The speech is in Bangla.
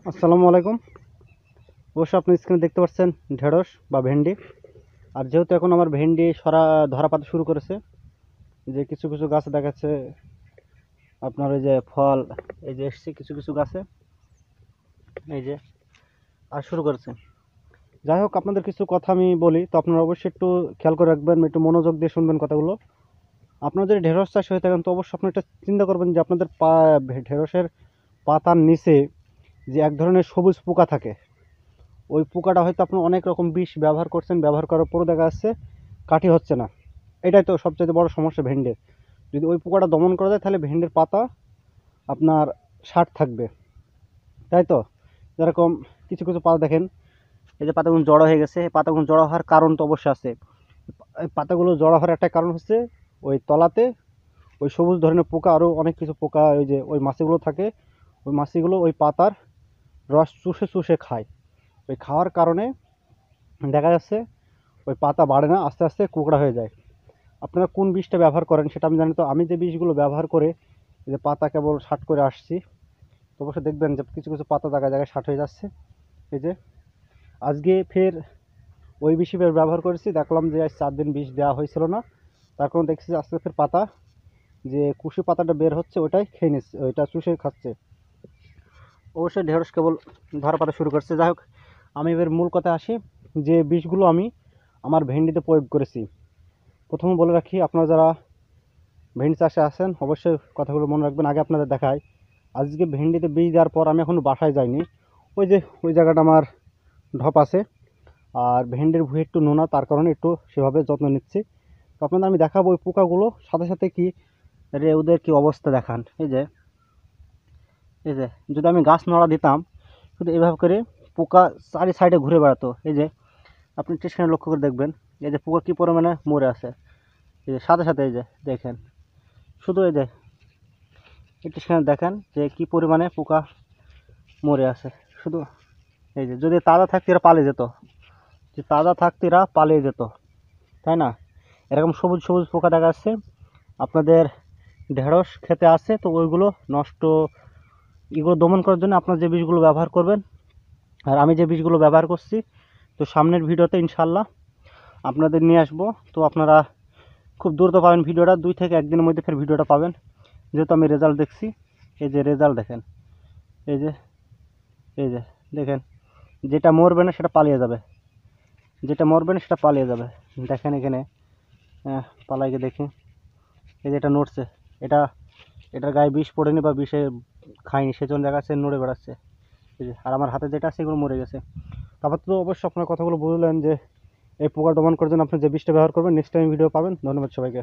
আসসালামু আলাইকুম। অবশ্য আপনি স্ক্রিনে দেখতে পাচ্ছেন ঢেঁড়স বা ভেন্ডি। আর যেহেতু এখন আমার ভেন্ডি ধরা পাতা শুরু করেছে, যে কিছু কিছু গাছ দেখাচ্ছে আপনার ওই যে ফল, এই যে এসছে কিছু কিছু গাছে, এই যে আর শুরু করেছে। যাই হোক, আপনাদের কিছু কথা আমি বলি, তো আপনারা অবশ্যই একটু খেয়াল করে রাখবেন, একটু মনোযোগ দিয়ে শুনবেন কথাগুলো। আপনাদের যদি ঢেঁড়স চাষ হয়ে থাকেন, তো অবশ্যই আপনি একটা চিন্তা করবেন যে আপনাদের ঢেঁড়সের পাতার নিচে যে এক ধরনের সবুজ পোকা থাকে, ওই পোকাটা হয়তো আপনি অনেক রকম বিষ ব্যবহার করছেন, ব্যবহার করার পরও দেখা যাচ্ছে কাঠি হচ্ছে না। এটাই তো সবচেয়ে বড় সমস্যা ভেন্ডির। যদি ওই পোকাটা দমন করা যায়, তাহলে ভেন্ডির পাতা আপনার ষাট থাকবে, তাই তো? যেরকম কিছু কিছু পাতা দেখেন, এই যে পাতাগুলো জড়ো হয়ে গেছে। এই পাতাগুলো জড়ো হওয়ার কারণ তো অবশ্যই আছে। এই পাতাগুলো জড়ো হওয়ার একটা কারণ হচ্ছে ওই তলাতে ওই সবুজ ধরনের পোকা, আরও অনেক কিছু পোকা, ওই যে ওই মাছিগুলো থাকে। ওই মাছিগুলো ওই পাতার রস চুষে চুষে খায়। ওই খাওয়ার কারণে দেখা যাচ্ছে ওই পাতা বাড়ে না, আস্তে আস্তে কুকড়া হয়ে যায়। আপনারা কোন বীজটা ব্যবহার করেন সেটা আমি জানি তো। আমি যে বীজগুলো ব্যবহার করে এই যে পাতা কেবল ষাট করে আসছি, তো অবশ্যই দেখবেন যে কিছু কিছু পাতা জায়গায় জায়গায় ষাট হয়ে যাচ্ছে। এই যে আজকে ফের ওই বিষই ব্যবহার করেছি, দেখলাম যে আজ 4 দিন বিষ দেওয়া হয়েছিল না, তার কারণে দেখছি যে আস্তে ফের পাতা, যে কুশি পাতাটা বের হচ্ছে ওটাই খেয়ে নিচ্ছে, ওইটা চুষে খাচ্ছে। অবশ্যই ঢেঁড়স কেবল ধরা পাতা শুরু করছে। যাই হোক, আমি এবার মূল কথা আসি, যে বিষগুলো আমি আমার ভেন্ডিতে প্রয়োগ করেছি। প্রথমে বলে রাখি, আপনারা যারা ভেন্ডি চাষে আছেন অবশ্যই কথাগুলো মনে রাখবেন। আগে আপনাদের দেখায়, আজকে ভেন্ডিতে বীজ দেওয়ার পর আমি এখনও বাসায় যাইনি। ওই যে ওই জায়গাটা আমার ঢপ আছে, আর ভেন্ডির ভুঁই একটু নোনা, তার কারণে একটু সেভাবে যত্ন নিচ্ছি। তো আপনাদের আমি দেখাবো ওই পোকাগুলো, সাথে সাথে কি ওদের কি অবস্থা দেখান। এই যে যদি আমি গাছ নড়া দিতাম, শুধু এইভাবে করে পোকা চারি সাইডে ঘুরে বেড়াতো। এই যে আপনি সেখানে লক্ষ্য করে দেখবেন, এই যে পোকা কী পরিমাণে মরে আছে। এই যে সাথে সাথে এই যে দেখেন, শুধু এই যে একটু সেখানে দেখেন যে কী পরিমাণে পোকা মরে আছে। শুধু এই যে যদি তাজা থাকতে এরা পালিয়ে যেত, যে তাজা থাকতে এরা পালিয়ে যেত, তাই না? এরকম সবুজ সবুজ পোকা দেখা যাচ্ছে আপনাদের ঢেঁড়স খেতে আসে, তো ওইগুলো নষ্ট, এগুলো দমন করার জন্য আপনার যে বীজগুলো ব্যবহার করবেন, আর আমি যে বীজগুলো ব্যবহার করছি, তো সামনের ভিডিওতে ইনশাল্লাহ আপনাদের নিয়ে আসবো। তো আপনারা খুব দ্রুত পাবেন ভিডিওটা, 2 থেকে 1 দিনের মধ্যে ফের ভিডিওটা পাবেন, যেহেতু আমি রেজাল্ট দেখছি। এই যে রেজাল্ট দেখেন, এই যে এই যে দেখেন, যেটা মরবে না সেটা পালিয়ে যাবে, যেটা মরবে না সেটা পালিয়ে যাবে। দেখেন এখানে পালাইকে দেখি, এই যে এটা নড়ছে, এটা এটার গায়ে বিষ পড়েনি বা বিষে খায়নি, সেজন্য দেখা যাচ্ছে নড়ে বেড়াচ্ছে। এই যে আর আমার হাতে যেটা আছে এগুলো মরে গেছে। তারপর তো অবশ্যই আপনার কথাগুলো বুঝলেন যে এই পোকা দমন করার জন্য আপনি যে বিষটা ব্যবহার করবেন। নেক্সট টাইম ভিডিও পাবেন। ধন্যবাদ সবাইকে।